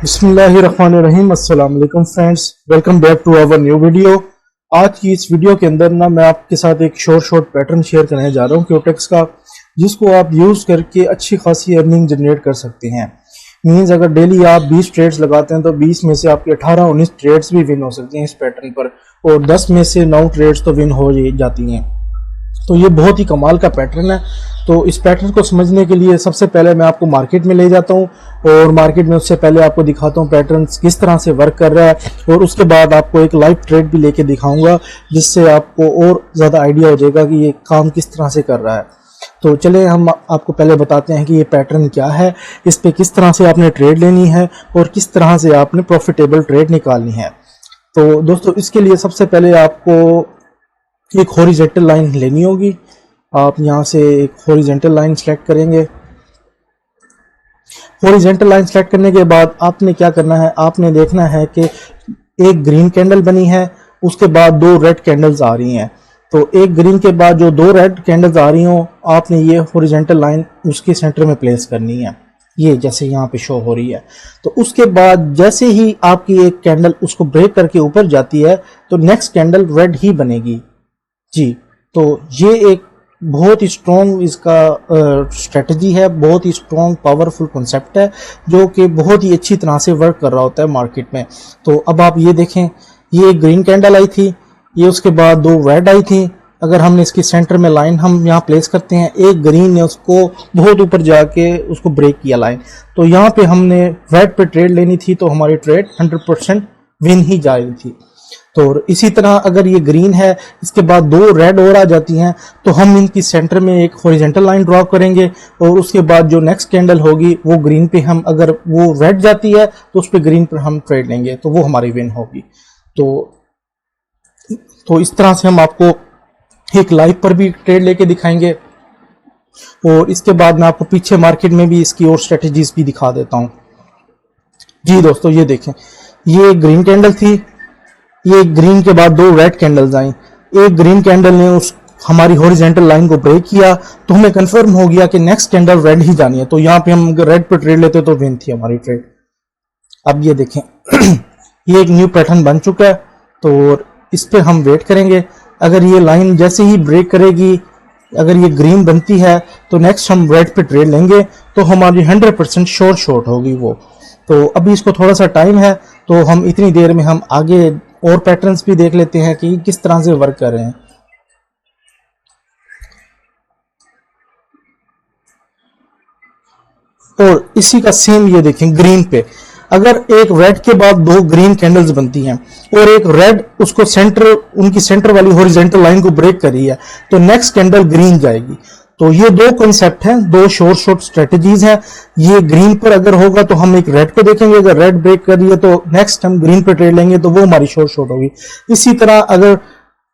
बिस्मिल्लाहिर्रहमानिर्रहीम। अस्सलाम वालेकुम friends, welcome back to our new video. आज की इस वीडियो के अंदर मैं आपके साथ एक शॉर्ट पैटर्न शेयर करने जा रहा हूँ क्यूटेक्स का, जिसको आप यूज़ करके अच्छी खासी अर्निंग जनरेट कर सकते हैं। मींस अगर डेली आप 20 ट्रेड्स लगाते हैं तो 20 में से आपके 18-19 ट्रेड्स भी विन हो सकते हैं इस पैटर्न पर, और 10 में से 9 ट्रेड्स तो विन हो जाती हैं। तो ये बहुत ही कमाल का पैटर्न है। तो इस पैटर्न को समझने के लिए सबसे पहले मैं आपको मार्केट में ले जाता हूँ, और मार्केट में उससे पहले आपको दिखाता हूँ पैटर्न किस तरह से वर्क कर रहा है, और उसके बाद आपको एक लाइव ट्रेड भी लेके दिखाऊंगा, जिससे आपको और ज़्यादा आइडिया हो जाएगा कि ये काम किस तरह से कर रहा है। तो चले हम आपको पहले बताते हैं कि ये पैटर्न क्या है, इस पे किस तरह से आपने ट्रेड लेनी है और किस तरह से आपने प्रॉफिटेबल ट्रेड निकालनी है। तो दोस्तों, इसके लिए सबसे पहले आपको एक हॉरिजॉन्टल लाइन लेनी होगी। आप यहाँ से एक हॉरिजॉन्टल लाइन सेलेक्ट करेंगे। हॉरिजॉन्टल लाइन सेलेक्ट करने के बाद आपने क्या करना है, आपने देखना है कि एक ग्रीन कैंडल बनी है, उसके बाद 2 रेड कैंडल्स आ रही हैं। तो एक ग्रीन के बाद जो 2 रेड कैंडल्स आ रही हो, आपने ये हॉरिजॉन्टल लाइन उसके सेंटर में प्लेस करनी है, ये जैसे यहाँ पे शो हो रही है। तो उसके बाद जैसे ही आपकी एक कैंडल उसको ब्रेक करके ऊपर जाती है, तो नेक्स्ट कैंडल रेड ही बनेगी जी। तो ये एक बहुत ही स्ट्रॉन्ग इसका स्ट्रेटजी है, बहुत ही स्ट्रॉन्ग पावरफुल कॉन्सेप्ट है, जो कि बहुत ही अच्छी तरह से वर्क कर रहा होता है मार्केट में। तो अब आप ये देखें, ये एक ग्रीन कैंडल आई थी, ये उसके बाद 2 रेड आई थी। अगर हमने इसके सेंटर में लाइन हम यहाँ प्लेस करते हैं, एक ग्रीन ने उसको बहुत ऊपर जाके उसको ब्रेक किया लाइन, तो यहाँ पे हमने रेड पे ट्रेड लेनी थी, तो हमारी ट्रेड 100% विन ही जा रही थी। तो इसी तरह अगर ये ग्रीन है, इसके बाद 2 रेड और आ जाती हैं, तो हम इनकी सेंटर में एक हॉरिजॉन्टल लाइन ड्रॉ करेंगे, और उसके बाद जो नेक्स्ट कैंडल होगी वो ग्रीन पे, हम अगर वो रेड जाती है तो उस पे ग्रीन पर हम ट्रेड लेंगे, तो वो हमारी विन होगी। तो इस तरह से हम आपको एक लाइव पर भी ट्रेड लेके दिखाएंगे, और इसके बाद मैं आपको पीछे मार्केट में भी इसकी और स्ट्रेटजीज भी दिखा देता हूँ जी। दोस्तों, ये देखें, ये ग्रीन कैंडल थी, ये ग्रीन के बाद 2 रेड कैंडल्स आई। एक ग्रीन कैंडल ने उस हमारी हॉरिजॉन्टल लाइन को ब्रेक किया, तो हमें कंफर्म हो गया कि नेक्स्ट कैंडल रेड ही जानी है। तो यहाँ पे हम रेड पे ट्रेड लेते तो विन थी हमारी ट्रेड। अब ये देखें ये एक न्यू पैटर्न बन चुका है, तो इस पे हम वेट करेंगे। अगर ये लाइन जैसे ही ब्रेक करेगी, अगर ये ग्रीन बनती है, तो नेक्स्ट हम रेड पे ट्रेड लेंगे, तो हमारी 100% शॉर्ट होगी वो। तो अभी इसको थोड़ा सा टाइम है, तो हम इतनी देर में हम आगे और पैटर्न्स भी देख लेते हैं कि किस तरह से वर्क कर रहे हैं। और इसी का सेम ये देखें, ग्रीन पे अगर एक रेड के बाद 2 ग्रीन कैंडल्स बनती हैं, और एक रेड उसको उनकी सेंटर वाली हॉरिजॉन्टल लाइन को ब्रेक करी है, तो नेक्स्ट कैंडल ग्रीन जाएगी। तो ये 2 कॉन्सेप्ट हैं, 2 शॉर्ट स्ट्रेटजीज हैं। ये ग्रीन पर अगर होगा तो हम एक रेड को देखेंगे, अगर रेड ब्रेक कर रही है तो नेक्स्ट हम ग्रीन पे ट्रेड लेंगे, तो वो हमारी शॉर्ट होगी। इसी तरह अगर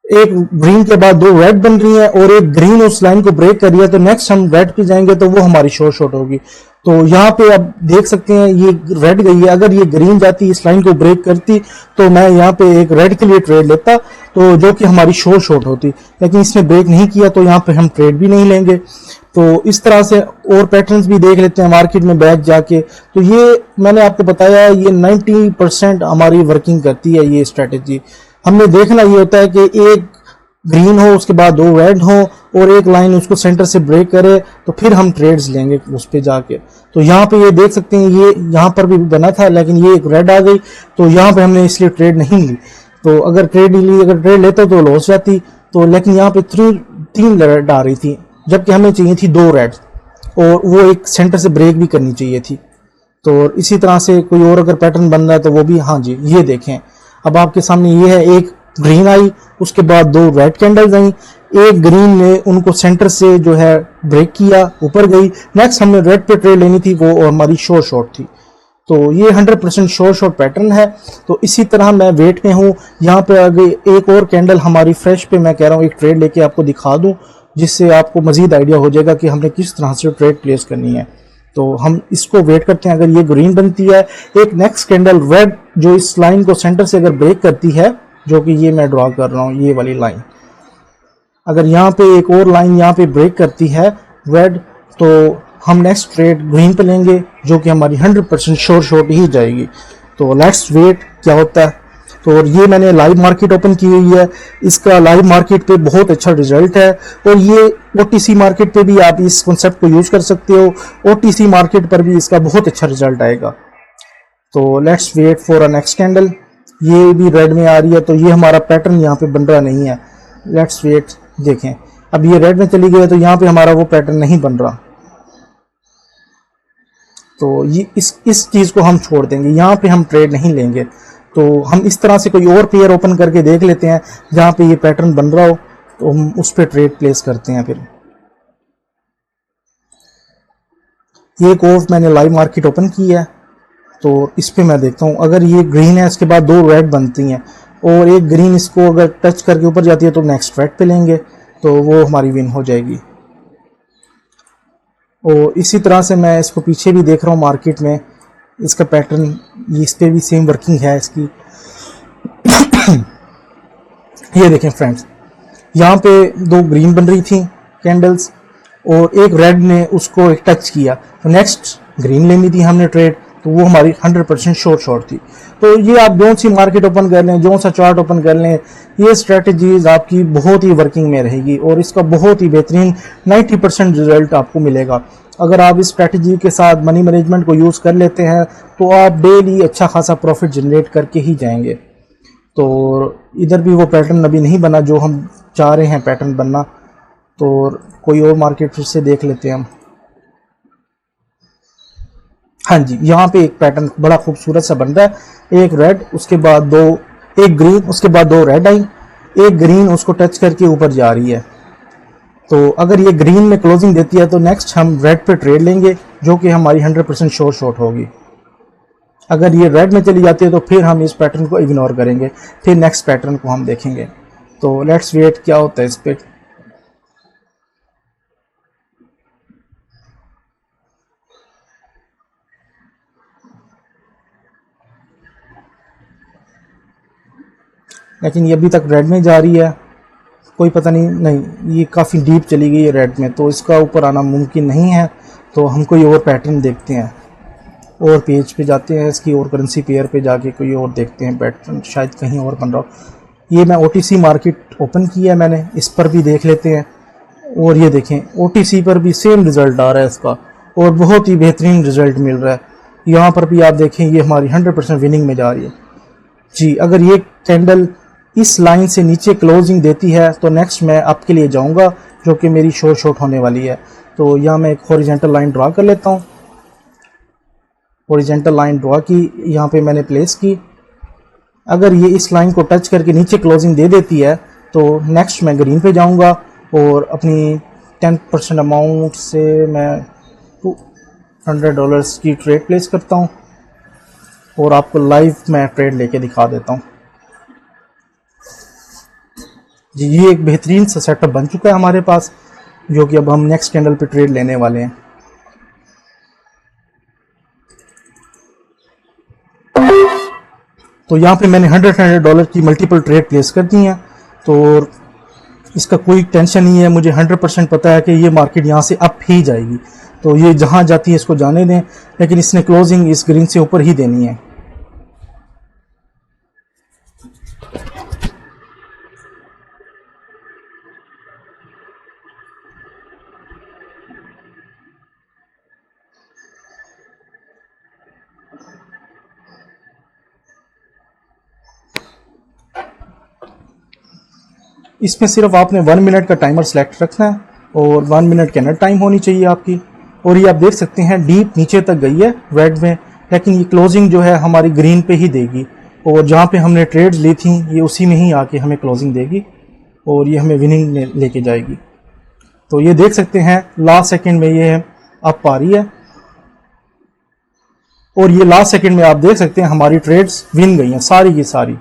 एक ग्रीन के बाद 2 रेड बन रही है और एक ग्रीन उस लाइन को ब्रेक कर रही है, तो नेक्स्ट हम रेड पे जाएंगे, तो वो हमारी शॉर्ट होगी। तो यहाँ पे आप देख सकते हैं ये रेड गई है, अगर ये ग्रीन जाती इस लाइन को ब्रेक करती, तो मैं यहाँ पे एक रेड के लिए ट्रेड लेता, तो जो कि हमारी शॉर्ट होती, लेकिन इसने ब्रेक नहीं किया, तो यहाँ पे हम ट्रेड भी नहीं लेंगे। तो इस तरह से और पैटर्न्स भी देख लेते हैं मार्केट में बैठ जाके। तो ये मैंने आपको बताया, ये 90% हमारी वर्किंग करती है ये स्ट्रेटेजी। हमने देखना ये होता है कि एक ग्रीन हो, उसके बाद 2 रेड हो, और एक लाइन उसको सेंटर से ब्रेक करे, तो फिर हम ट्रेड्स लेंगे उस पे जाके। तो यहाँ पे ये देख सकते हैं, ये यहाँ पर भी बना था, लेकिन ये एक रेड आ गई, तो यहाँ पे हमने इसलिए ट्रेड नहीं ली। तो अगर ट्रेड लेता तो लॉस जाती। तो लेकिन यहाँ पे 3 रेड आ रही थी, जबकि हमें चाहिए थी 2 रेड, और वो एक सेंटर से ब्रेक भी करनी चाहिए थी। तो इसी तरह से कोई और अगर पैटर्न बन रहा है तो वो भी, हाँ जी, ये देखें, अब आपके सामने ये है, एक ग्रीन आई, उसके बाद 2 रेड कैंडल्स आई, एक ग्रीन ने उनको सेंटर से जो है ब्रेक किया, ऊपर गई, नेक्स्ट हमने रेड पे ट्रेड लेनी थी, वो हमारी शॉर्ट थी। तो ये 100% शॉर्ट पैटर्न है। तो इसी तरह मैं वेट में हूँ। यहाँ पे आगे एक और कैंडल हमारी फ्रेश पे मैं कह रहा हूँ एक ट्रेड लेके आपको दिखा दूँ, जिससे आपको मजीद आइडिया हो जाएगा कि हमने किस तरह से ट्रेड प्लेस करनी है। तो हम इसको वेट करते हैं। अगर ये ग्रीन बनती है, एक नेक्स्ट कैंडल रेड जो इस लाइन को सेंटर से अगर ब्रेक करती है, जो कि ये मैं ड्रॉ कर रहा हूँ, ये वाली लाइन, अगर यहाँ पे एक और लाइन यहाँ पे ब्रेक करती है रेड, तो हम नेक्स्ट ट्रेड ग्रीन पे लेंगे जो कि हमारी 100% श्योर शॉट ही जाएगी। तो लेट्स वेट क्या होता है। तो ये मैंने लाइव मार्केट ओपन की हुई है, इसका लाइव मार्केट पे बहुत अच्छा रिजल्ट है और ये OTC मार्केट पे भी आप इस कॉन्सेप्ट को यूज कर सकते हो, OTC मार्केट पर भी इसका बहुत अच्छा रिजल्ट आएगा। तो let's wait for a next candle. ये भी रेड में आ रही है, तो ये हमारा पैटर्न यहाँ पे बन रहा नहीं है। लेट्स वेट, देखें अब ये रेड में चली गई है तो यहाँ पे हमारा वो पैटर्न नहीं बन रहा। तो ये इस चीज को हम छोड़ देंगे, यहाँ पे हम ट्रेड नहीं लेंगे। तो हम इस तरह से कोई और पेयर ओपन करके देख लेते हैं जहां पे ये पैटर्न बन रहा हो, तो हम उस पर ट्रेड प्लेस करते हैं। फिर ये एक और मैंने लाइव मार्केट ओपन की है, तो इस पे मैं देखता हूं अगर ये ग्रीन है, इसके बाद दो रेड बनती हैं और एक ग्रीन इसको अगर टच करके ऊपर जाती है तो नेक्स्ट रेड पे लेंगे, तो वो हमारी विन हो जाएगी। और इसी तरह से मैं इसको पीछे भी देख रहा हूँ मार्केट में, इसका पैटर्न इस पे भी सेम वर्किंग है इसकी। ये देखें फ्रेंड्स, यहाँ पे दो ग्रीन बन रही थी कैंडल्स और एक रेड ने उसको एक टच किया, तो नेक्स्ट ग्रीन लेनी थी हमने ट्रेड, तो वो हमारी 100% शॉर्ट थी। तो ये आप जो सी मार्केट ओपन कर लें, जो सा चार्ट ओपन कर लें, ये स्ट्रेटजीज आपकी बहुत ही वर्किंग में रहेगी और इसका बहुत ही बेहतरीन 90% रिजल्ट आपको मिलेगा। अगर आप इस स्ट्रेटजी के साथ मनी मैनेजमेंट को यूज़ कर लेते हैं तो आप डेली अच्छा खासा प्रॉफिट जनरेट करके ही जाएंगे। तो इधर भी वो पैटर्न अभी नहीं बना जो हम चाह रहे हैं पैटर्न बनना, तो कोई और मार्केट फिर से देख लेते हैं हम। हाँ जी, यहाँ पे एक पैटर्न बड़ा खूबसूरत सा बन रहा है, एक रेड उसके बाद दो, एक ग्रीन उसके बाद दो रेड आई, एक ग्रीन उसको टच करके ऊपर जा रही है। तो अगर ये ग्रीन में क्लोजिंग देती है तो नेक्स्ट हम रेड पे ट्रेड लेंगे जो कि हमारी 100% शॉर्ट होगी। अगर ये रेड में चली जाती है तो फिर हम इस पैटर्न को इग्नोर करेंगे, फिर नेक्स्ट पैटर्न को हम देखेंगे। तो लेट्स वेट क्या होता है इस पे। लेकिन ये अभी तक रेड में जा रही है, कोई पता नहीं ये काफ़ी डीप चली गई है रेड में, तो इसका ऊपर आना मुमकिन नहीं है। तो हम कोई और पैटर्न देखते हैं, और पेज पे जाते हैं, इसकी और करेंसी पेयर पे जाके कोई और देखते हैं पैटर्न, शायद कहीं और बन रहा हो। ये मैं OTC मार्केट ओपन की है मैंने, इस पर भी देख लेते हैं। और ये देखें OTC पर भी सेम रिज़ल्ट आ रहा है इसका और बहुत ही बेहतरीन रिज़ल्ट मिल रहा है। यहाँ पर भी आप देखें ये हमारी 100% विनिंग में जा रही है जी। अगर ये कैंडल इस लाइन से नीचे क्लोजिंग देती है तो नेक्स्ट मैं आपके लिए जाऊंगा जो कि मेरी शॉर्ट होने वाली है। तो यहाँ मैं एक हॉरिजॉन्टल लाइन ड्रा कर लेता हूँ। हॉरिजॉन्टल लाइन ड्रा की, यहाँ पे मैंने प्लेस की। अगर ये इस लाइन को टच करके नीचे क्लोजिंग दे देती है तो नेक्स्ट मैं ग्रीन पे जाऊंगा और अपनी 10% अमाउंट से मैं $200 की ट्रेड प्लेस करता हूँ और आपको लाइव मैं ट्रेड लेके दिखा देता हूँ जी। ये एक बेहतरीन सा सेटअप बन चुका है हमारे पास, जो कि अब हम नेक्स्ट कैंडल पे ट्रेड लेने वाले हैं। तो यहाँ पे मैंने $100 की मल्टीपल ट्रेड प्लेस कर दी हैं, तो इसका कोई टेंशन नहीं है। मुझे 100% पता है कि ये मार्केट यहाँ से अप ही जाएगी, तो ये जहाँ जाती है इसको जाने दें, लेकिन इसने क्लोजिंग इस ग्रीन से ऊपर ही देनी है। इसमें सिर्फ आपने 1 मिनट का टाइमर सेलेक्ट रखना है और 1 मिनट कैंडल टाइम होनी चाहिए आपकी। और ये आप देख सकते हैं डीप नीचे तक गई है रेड में, लेकिन ये क्लोजिंग जो है हमारी ग्रीन पे ही देगी और जहाँ पे हमने ट्रेड्स ली थी ये उसी में ही आके हमें क्लोजिंग देगी और ये हमें विनिंग में लेके जाएगी। तो ये देख सकते हैं लास्ट सेकेंड में ये अप आ रही है और ये लास्ट सेकेंड में आप देख सकते हैं हमारी ट्रेड्स विन गई हैं सारी की सारी।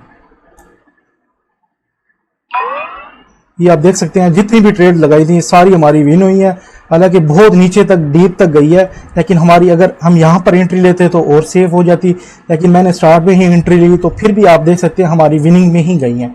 ये आप देख सकते हैं जितनी भी ट्रेड लगाई थी सारी हमारी विन हुई है। हालांकि बहुत नीचे तक डीप तक गई है, लेकिन हमारी अगर हम यहाँ पर एंट्री लेते तो और सेफ हो जाती, लेकिन मैंने स्टार्ट में ही एंट्री ली तो फिर भी आप देख सकते हैं हमारी विनिंग में ही गई हैं।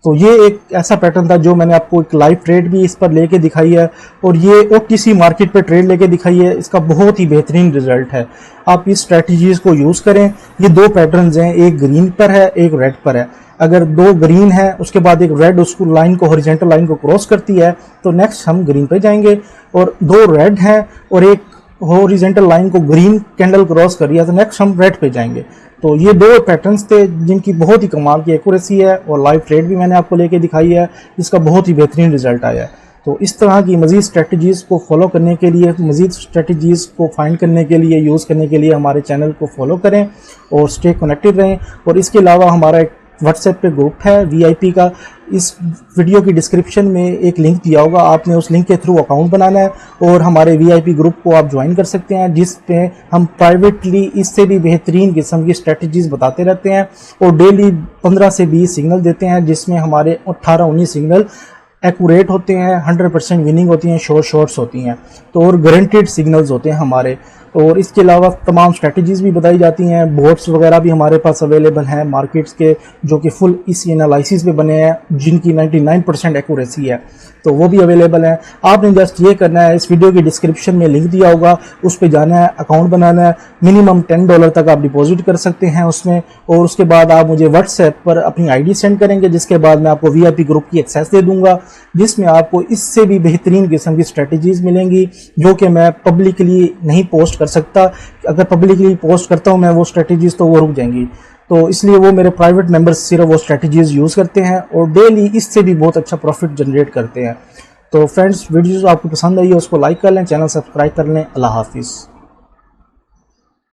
तो ये एक ऐसा पैटर्न था जो मैंने आपको एक लाइव ट्रेड भी इस पर लेके दिखाई है और ये OTC मार्केट पे ट्रेड लेके दिखाई है। इसका बहुत ही बेहतरीन रिजल्ट है। आप इस स्ट्रेटजीज को यूज करें। ये दो पैटर्न्स हैं, एक ग्रीन पर है, एक रेड पर है। अगर दो ग्रीन है उसके बाद एक रेड उसको लाइन को हॉरिजॉन्टल लाइन को क्रॉस करती है तो नेक्स्ट हम ग्रीन पे जाएंगे, और दो रेड है और एक हॉरिजॉन्टल लाइन को ग्रीन कैंडल क्रॉस कर रही है तो नेक्स्ट हम रेड पे जाएंगे। तो ये दो पैटर्न्स थे जिनकी बहुत ही कमाल की एक्यूरेसी है और लाइव ट्रेड भी मैंने आपको लेके दिखाई है, इसका बहुत ही बेहतरीन रिजल्ट आया है। तो इस तरह की मज़ीद स्ट्रेटजीज़ को फॉलो करने के लिए, मज़ीद स्ट्रेटजीज़ को फाइंड करने के लिए, यूज़ करने के लिए हमारे चैनल को फॉलो करें और स्टे कनेक्टेड रहें। और इसके अलावा हमारा एक व्हाट्सएप पे ग्रुप है VIP का, इस वीडियो की डिस्क्रिप्शन में एक लिंक दिया होगा, आपने उस लिंक के थ्रू अकाउंट बनाना है और हमारे VIP ग्रुप को आप ज्वाइन कर सकते हैं, जिस पे हम प्राइवेटली इससे भी बेहतरीन किस्म की स्ट्रेटजीज बताते रहते हैं और डेली 15 से 20 सिग्नल देते हैं, जिसमें हमारे 18-19 सिग्नल एक्यूरेट होते हैं, 100% विनिंग होती हैं, शॉर्ट्स होती हैं, तो और गारंटेड सिग्नल्स होते हैं हमारे। और इसके अलावा तमाम स्ट्रेटजीज भी बताई जाती हैं, बोर्ड्स वगैरह भी हमारे पास अवेलेबल हैं मार्केट्स के, जो कि फुल इसी एनालिसिस पे बने हैं, जिनकी 99% एक्यूरेसी है, तो वो भी अवेलेबल है। आपने जस्ट ये करना है, इस वीडियो की डिस्क्रिप्शन में लिंक दिया होगा, उस पर जाना है, अकाउंट बनाना है, मिनिमम $10 तक आप डिपॉजिट कर सकते हैं उसमें, और उसके बाद आप मुझे व्हाट्सएप पर अपनी ID सेंड करेंगे, जिसके बाद मैं आपको VIP ग्रुप की एक्सेस दे दूंगा, जिसमें आपको इससे भी बेहतरीन किस्म की स्ट्रेटजीज मिलेंगी जो कि मैं पब्लिकली नहीं पोस्ट कर सकता। अगर पब्लिकली पोस्ट करता हूं मैं वो स्ट्रेटजीज तो वो रुक जाएंगी, तो इसलिए वो मेरे प्राइवेट मेंबर्स सिर्फ वो स्ट्रेटजीज यूज़ करते हैं और डेली इससे भी बहुत अच्छा प्रॉफिट जनरेट करते हैं। तो फ्रेंड्स, वीडियोस आपको पसंद आई है उसको लाइक कर लें, चैनल सब्सक्राइब कर लें। अल्लाह हाफिज़।